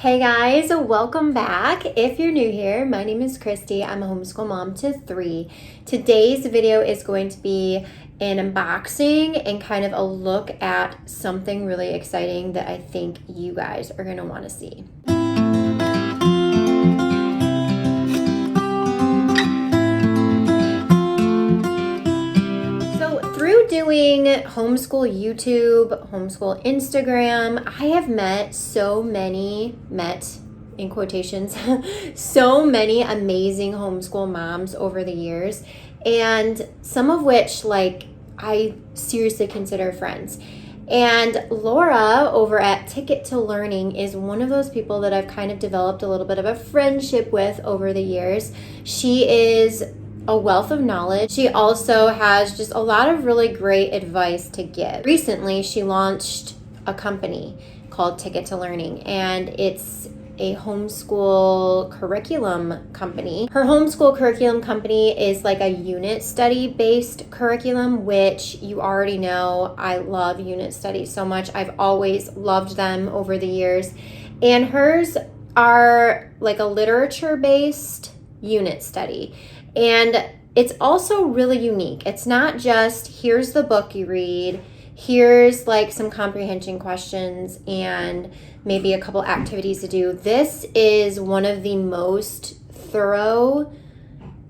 Hey guys, welcome back. If you're new here, my name is Christy. I'm a homeschool mom to 3. Today's video is going to be an unboxing and kind of a look at something really exciting that I think you guys are going to want to see. Through doing homeschool YouTube, homeschool Instagram, I have met in quotations, so many amazing homeschool moms over the years, and some of which I seriously consider friends. And Laura over at Ticket to Learning is one of those people that I've kind of developed a little bit of a friendship with over the years. She is a wealth of knowledge. She also has just a lot of really great advice to give. Recently, she launched a company called Ticket to Learning, and it's a homeschool curriculum company. Her homeschool curriculum company is like a unit study based curriculum, which you already know I love unit studies so much. I've always loved them over the years. And hers are like a literature based unit study. And it's also really unique. It's not just here's the book you read, here's like some comprehension questions and maybe a couple activities to do. This is one of the most thorough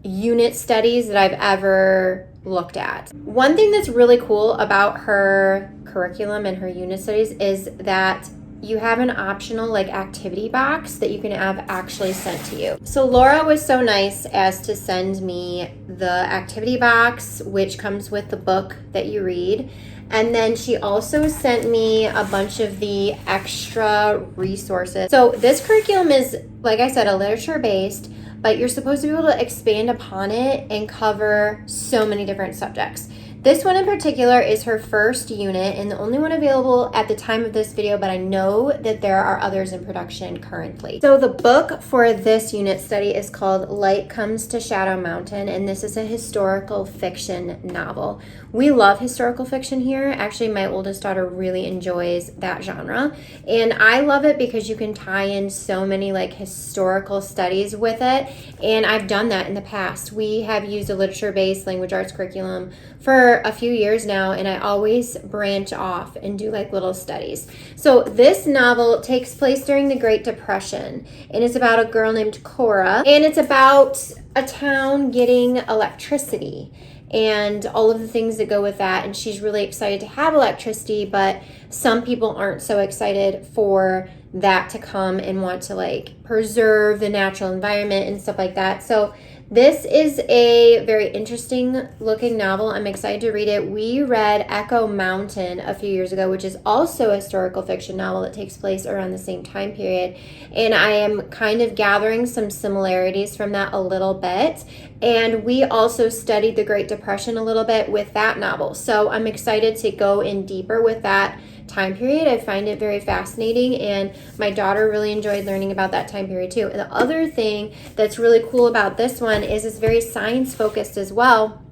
unit studies that I've ever looked at. One thing that's really cool about her curriculum and her unit studies is that you have an optional activity box that you can have actually sent to you. So Laura was so nice as to send me the activity box, which comes with the book that you read. And then she also sent me a bunch of the extra resources. So this curriculum is, like I said, a literature based, but you're supposed to be able to expand upon it and cover so many different subjects. This one in particular is her first unit and the only one available at the time of this video, but I know that there are others in production currently. So the book for this unit study is called Light Comes to Shadow Mountain, and this is a historical fiction novel. We love historical fiction here. Actually, my oldest daughter really enjoys that genre, and I love it because you can tie in so many historical studies with it, and I've done that in the past. We have used a literature-based language arts curriculum for a few years now, and I always branch off and do little studies. So this novel takes place during the Great Depression, and it's about a girl named Cora, and it's about a town getting electricity and all of the things that go with that. And she's really excited to have electricity, but some people aren't so excited for that to come and want to preserve the natural environment and stuff like that. So this is a very interesting looking novel. I'm excited to read it. We read Echo Mountain a few years ago, which is also a historical fiction novel that takes place around the same time period. And I am kind of gathering some similarities from that a little bit. And we also studied the Great Depression a little bit with that novel. So I'm excited to go in deeper with that time period. I find it very fascinating, and my daughter really enjoyed learning about that time period too. And the other thing that's really cool about this one is it's very science focused as well,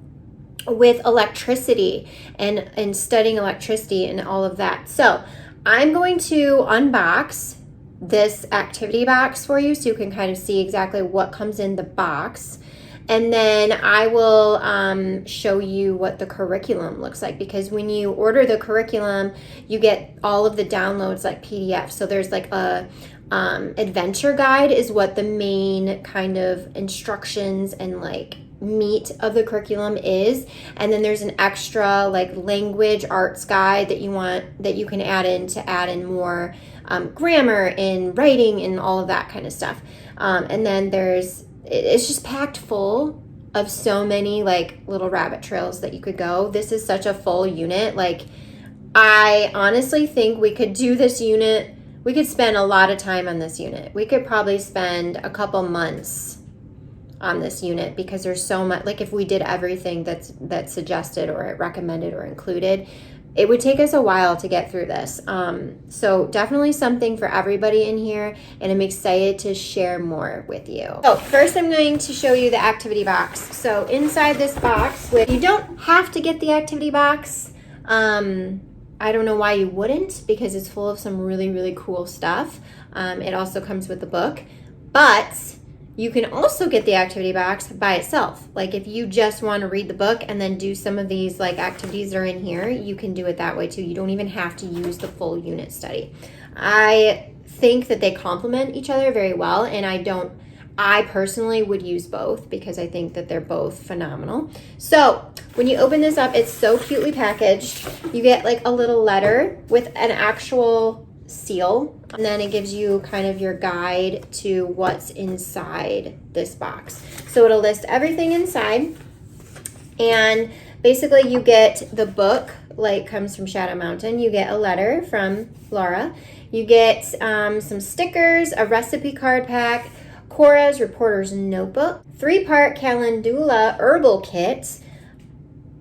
with electricity and studying electricity and all of that. So I'm going to unbox this activity box for you so you can kind of see exactly what comes in the box. And then I will show you what the curriculum looks like, because when you order the curriculum, you get all of the downloads like PDF. So there's a adventure guide is what the main kind of instructions and meat of the curriculum is. And then there's an extra language arts guide that you can add in more grammar and writing and all of that kind of stuff. And then it's just packed full of so many little rabbit trails that you could go. This is such a full unit. I honestly think we could do this unit. We could spend a lot of time on this unit. We could probably spend a couple months on this unit because there's so much. If we did everything that's suggested or recommended or included, it would take us a while to get through this. So definitely something for everybody in here, and I'm excited to share more with you. So first I'm going to show you the activity box. So inside this box, you don't have to get the activity box. I don't know why you wouldn't, because it's full of some really, really cool stuff. It also comes with the book, but you can also get the activity box by itself. Like if you just want to read the book and then do some of these like activities that are in here, you can do it that way too. You don't even have to use the full unit study. I think that they complement each other very well, and I personally would use both because I think that they're both phenomenal. So when you open this up, it's so cutely packaged. You get like a little letter with an actual seal, and then it gives you kind of your guide to what's inside this box. So it'll list everything inside, and basically you get the book, like comes from Shadow Mountain. You get a letter from Laura. You get some stickers, a recipe card pack, Cora's Reporter's Notebook, 3-part Calendula Herbal Kit,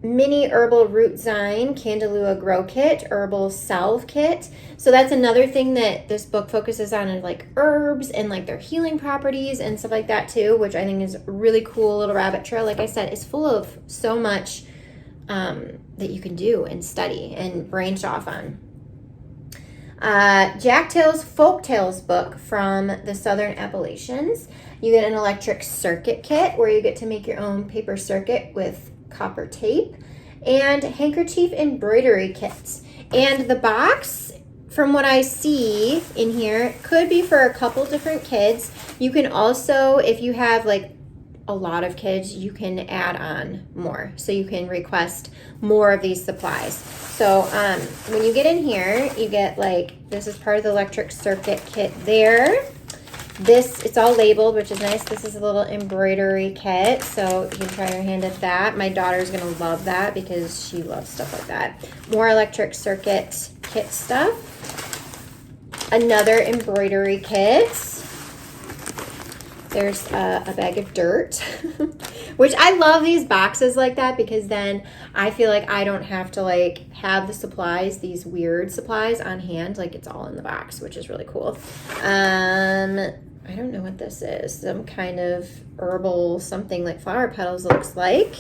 Mini Herbal Root Zine, Candelua Grow Kit, Herbal Salve Kit. So that's another thing that this book focuses on, is like herbs and like their healing properties and stuff like that too, which I think is a really cool little rabbit trail. Like I said, it's full of so much that you can do and study and branch off on. Jack Tales Folk Tales book from the Southern Appalachians. You get an electric circuit kit where you get to make your own paper circuit with copper tape, and handkerchief embroidery kits. And the box, from what I see in here, could be for a couple different kids. You can also, if you have like a lot of kids, you can add on more. So you can request more of these supplies. So when you get in here, you get like, this is part of the electric circuit kit there. This, it's all labeled, which is nice. This is a little embroidery kit, so you can try your hand at that. My daughter's gonna love that because she loves stuff like that. More electric circuit kit stuff. Another embroidery kit. There's a bag of dirt, which I love these boxes like that, because then I feel like I don't have to like have the supplies, these weird supplies on hand. Like it's all in the box, which is really cool. I don't know what this is. Some kind of herbal something, like flower petals looks like.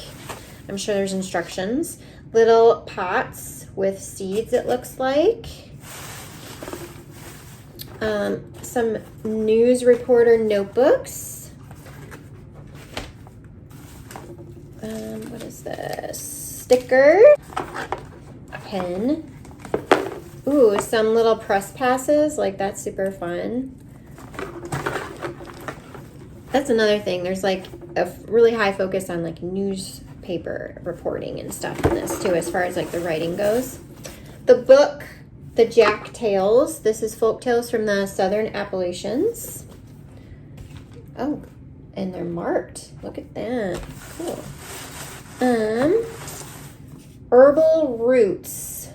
I'm sure there's instructions. Little pots with seeds, it looks like. Some news reporter notebooks. What is this? Sticker. A pen. Ooh, some little press passes. Like, that's super fun. That's another thing. There's like a really high focus on like newspaper reporting and stuff in this too, as far as like the writing goes. The book, The Jack Tales. This is Folk Tales from the Southern Appalachians. Oh, and they're marked. Look at that. Cool. Herbal Roots.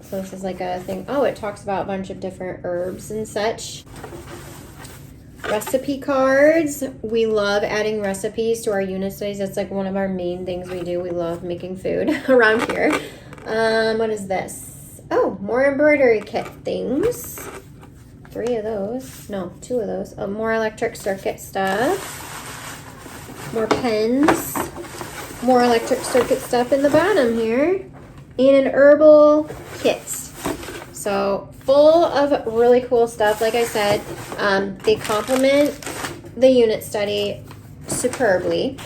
So this is like a thing. Oh, it talks about a bunch of different herbs and such. Recipe cards. We love adding recipes to our unit studies. That's like one of our main things we do. We love making food around here. What is this? Oh, more embroidery kit things. 3 of those. No, 2 of those. More electric circuit stuff. More pens. More electric circuit stuff in the bottom here. And an herbal kit. So full of really cool stuff. Like I said, they complement the unit study superbly,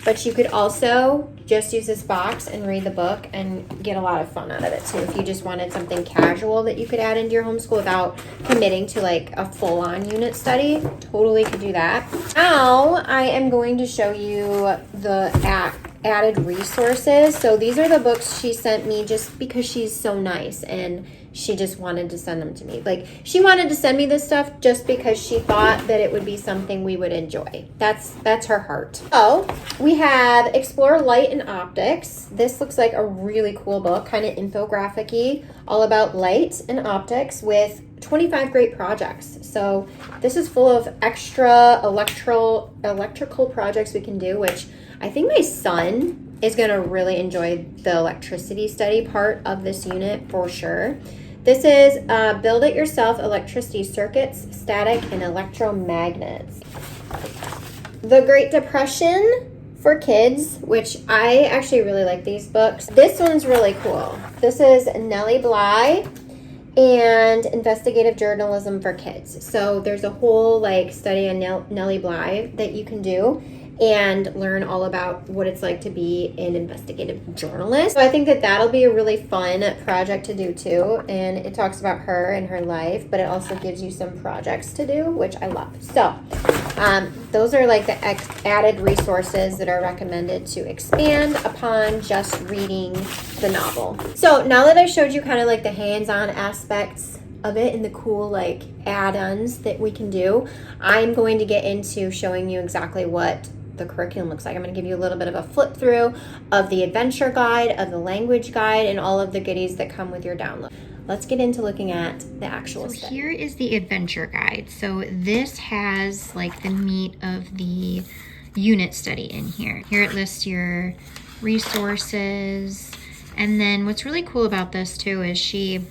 but you could also just use this box and read the book and get a lot of fun out of it too. If you just wanted something casual that you could add into your homeschool without committing to like a full-on unit study, totally could do that. Now I am going to show you the added resources. So these are the books she sent me just because she's so nice and she just wanted to send them to me. Like, she wanted to send me this stuff just because she thought that it would be something we would enjoy. That's her heart. So we have Explore Light and Optics. This looks like a really cool book, kind of infographic-y, all about light and optics with 25 great projects. So this is full of extra electrical projects we can do, which I think my son is going to really enjoy the electricity study part of this unit for sure. This is Build It Yourself Electricity Circuits, Static, and Electromagnets. The Great Depression for kids, which I actually really like these books. This one's really cool. This is Nellie Bly and Investigative Journalism for Kids. So there's a whole like study on Nellie Bly that you can do and learn all about what it's like to be an investigative journalist. So I think that that'll be a really fun project to do too. And it talks about her and her life, but it also gives you some projects to do, which I love. So those are like the added resources that are recommended to expand upon just reading the novel. So now that I showed you kind of like the hands-on aspects of it and the cool like add-ons that we can do, I'm going to get into showing you exactly what the curriculum looks like. I'm going to give you a little bit of a flip through of the adventure guide, of the language guide, and all of the goodies that come with your download. Let's get into looking at the actual study. Here is the adventure guide. So this has like the meat of the unit study in here. Here it lists your resources. And then what's really cool about this too is she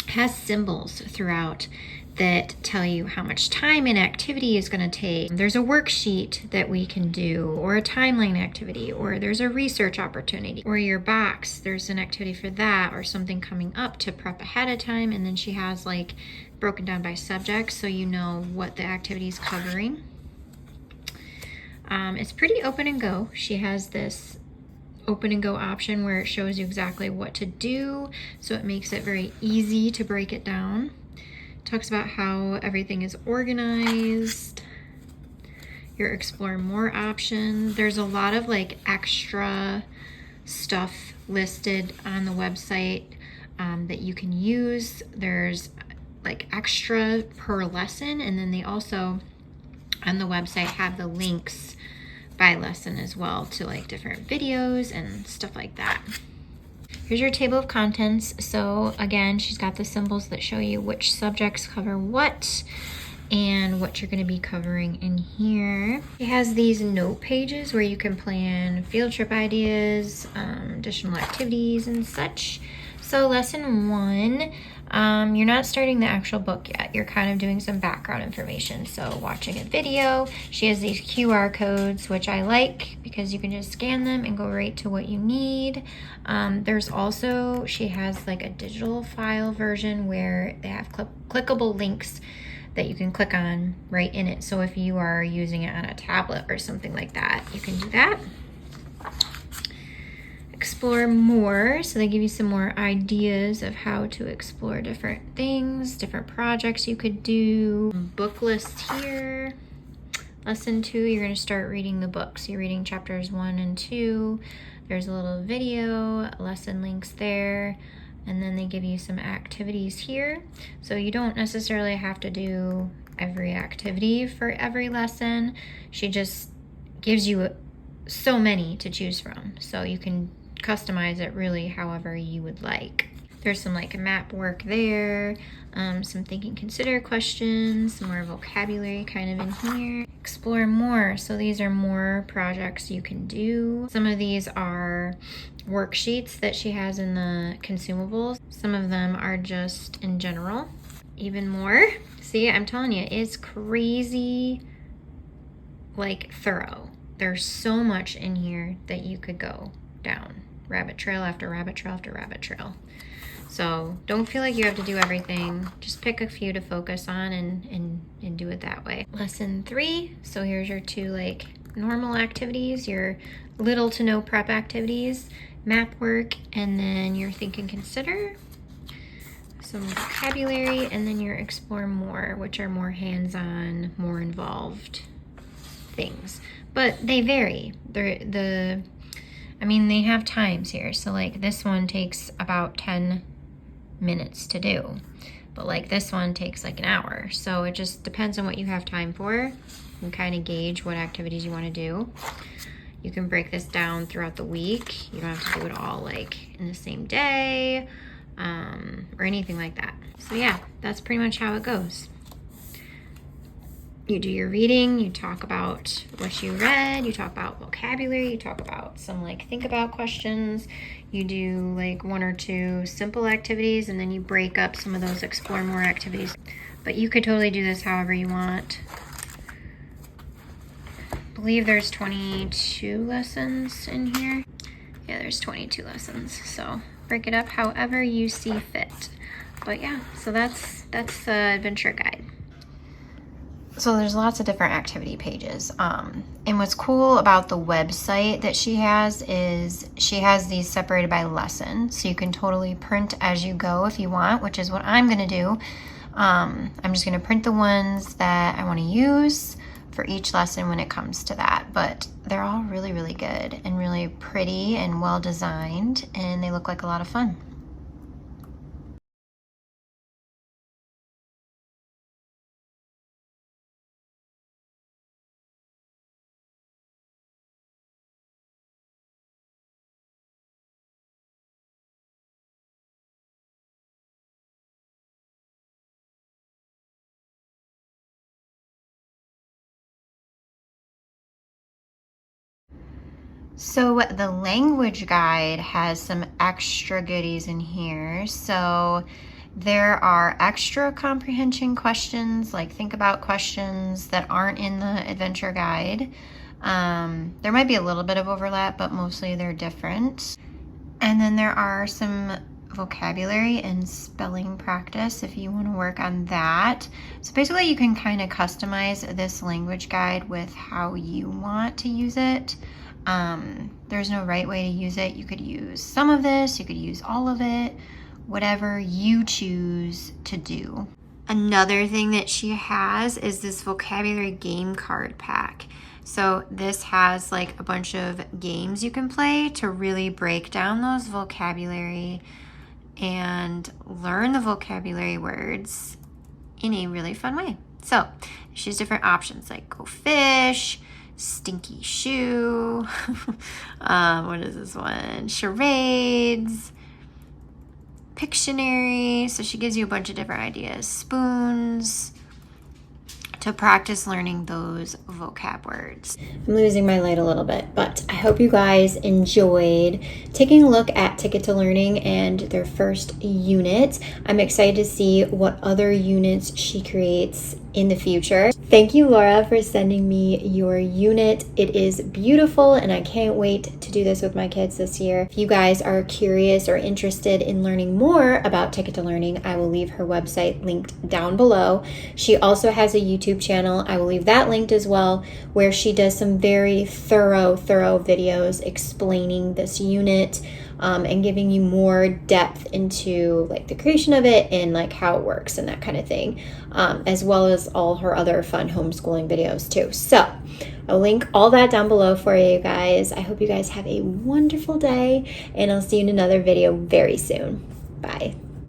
has symbols throughout that tell you how much time an activity is going to take. There's a worksheet that we can do, or a timeline activity, or there's a research opportunity, or your box, there's an activity for that, or something coming up to prep ahead of time. And then she has like broken down by subject so you know what the activity is covering. It's pretty open and go. She has this open and go option where it shows you exactly what to do, so it makes it very easy to break it down. Talks about how everything is organized. Your explore more option. There's a lot of like extra stuff listed on the website that you can use. There's like extra per lesson, and then they also on the website have the links by lesson as well to like different videos and stuff like that. Here's your table of contents. So again, she's got the symbols that show you which subjects cover what and what you're going to be covering in here. She has these note pages where you can plan field trip ideas, additional activities and such. So lesson 1, you're not starting the actual book yet. You're kind of doing some background information. So watching a video. She has these QR codes, which I like because you can just scan them and go right to what you need. There's also, she has like a digital file version where they have clickable links that you can click on right in it. So if you are using it on a tablet or something like that, you can do that. Explore more, so they give you some more ideas of how to explore different things, different projects you could do. Book list here. Lesson 2, you're going to start reading the book. So you're reading chapters 1 and 2. There's a little video, lesson links there, and then they give you some activities here. So you don't necessarily have to do every activity for every lesson. She just gives you so many to choose from, so you can customize it really however you would like. There's some like map work there, some think and consider questions, some more vocabulary kind of in here. Explore more, so these are more projects you can do. Some of these are worksheets that she has in the consumables. Some of them are just in general. Even more, see, I'm telling you, it's crazy like thorough. There's so much in here that you could go down. Rabbit trail after rabbit trail after rabbit trail. So don't feel like you have to do everything. Just pick a few to focus on and do it that way. Lesson 3. So here's your 2 like normal activities, your little to no prep activities, map work, and then your think and consider, some vocabulary, and then your explore more, which are more hands-on, more involved things. But they vary. They have times here. So like this one takes about 10 minutes to do, but like this one takes like an hour. So it just depends on what you have time for. You can kind of gauge what activities you want to do. You can break this down throughout the week. You don't have to do it all like in the same day, or anything like that. So yeah, that's pretty much how it goes. You do your reading, you talk about what you read, you talk about vocabulary, you talk about some like think about questions, you do like 1 or 2 simple activities, and then you break up some of those explore more activities. But you could totally do this however you want. believe there's 22 lessons in here. Yeah, there's 22 lessons. So break it up however you see fit. But yeah, so that's the adventure guide. So there's lots of different activity pages. And what's cool about the website that she has is she has these separated by lesson. So you can totally print as you go if you want, which is what I'm gonna do. I'm just gonna print the ones that I wanna use for each lesson when it comes to that. But they're all really, really good and really pretty and well designed, and they look like a lot of fun. So the language guide has some extra goodies in here. So there are extra comprehension questions, like think about questions that aren't in the adventure guide. There might be a little bit of overlap, but mostly they're different. And then there are some vocabulary and spelling practice if you want to work on that. So basically you can kind of customize this language guide with how you want to use it. There's no right way to use it. You could use some of this, you could use all of it, whatever you choose to do. Another thing that she has is this vocabulary game card pack. So this has like a bunch of games you can play to really break down those vocabulary and learn the vocabulary words in a really fun way. So she has different options like go fish, stinky shoe, what is this one? Charades, Pictionary. So she gives you a bunch of different ideas. Spoons, to practice learning those vocab words. I'm losing my light a little bit, but I hope you guys enjoyed taking a look at Ticket to Learning and their first unit. I'm excited to see what other units she creates in the future. Thank you, Laura, for sending me your unit. It is beautiful and I can't wait to do this with my kids this year. If you guys are curious or interested in learning more about Ticket to Learning, I will leave her website linked down below. She also has a YouTube channel. I will leave that linked as well, where she does some very thorough videos explaining this unit and giving you more depth into like the creation of it and like how it works and that kind of thing, as well as all her other fun homeschooling videos too. So I'll link all that down below for you guys. I hope you guys have a wonderful day and I'll see you in another video very soon. Bye.